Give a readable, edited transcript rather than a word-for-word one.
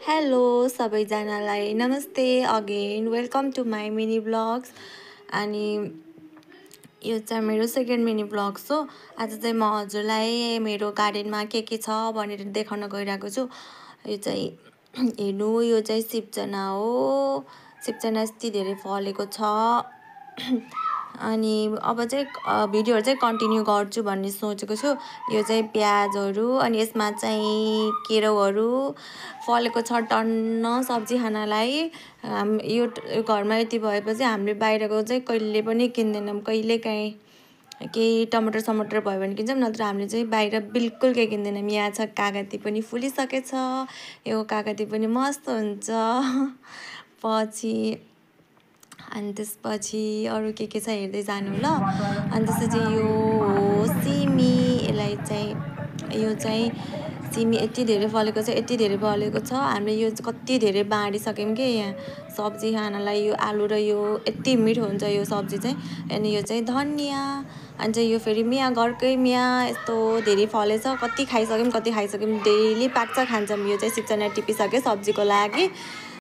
Hello सबैजनालाई नमस्ते again welcome to my mini blogs. अनि यो चाहिँ मेरो सेकेन्ड मिनी ब्लग्स हो। आज चाहिँ म हजुरलाई मेरो गार्डनमा के छ भनेर देखाउन गइरहेको छु। यो चाहिँ हेर्नु, यो चाहिँ सिप्चना हो। सिप्चना यति धेरै फलेको छ। अनि अब चाहिँ भिडियोहरू चाहिँ कन्टिन्यू गर्छु भन्ने सोचेको छु। यो चाहिँ प्याजहरू अनि यसमा चाहिँ केराउहरू फलेको छ टन्न सब्जी खानलाई। यो घरमा यति भएपछि हामीले बाहिरको चाहिँ कहिले पनि किन्दैनौँ। कहिलेकाहीँ केही टमाटर समटर भयो भने किन्छौँ, नत्र हामीले चाहिँ बाहिर बिल्कुल केही किन्दैनौँ। यहाँ छ कागती पनि फुलिसकेछ। यो कागती पनि मस्त हुन्छ पछि। अनि त्यसपछि अरू के छ हेर्दै जानु ल। अनि त्यसपछि यो हो सिमी। यसलाई चाहिँ यो चाहिँ सिमी यति धेरै फलेको छ, यति धेरै फलेको छ। हामीले यो कति धेरै बाँडिसक्यौँ कि यहाँ सब्जी खानलाई। यो आलु र यो यति मिठो हुन्छ यो सब्जी चाहिँ। अनि यो चाहिँ धनिया। अनि चाहिँ यो फेरि मिया घरकै मिया यस्तो धेरै फलेछ। कति खाइसक्यौँ डेली पाक्छ खान्छौँ। यो चाहिँ सिप्चना टिपिसक्यो सब्जीको लागि।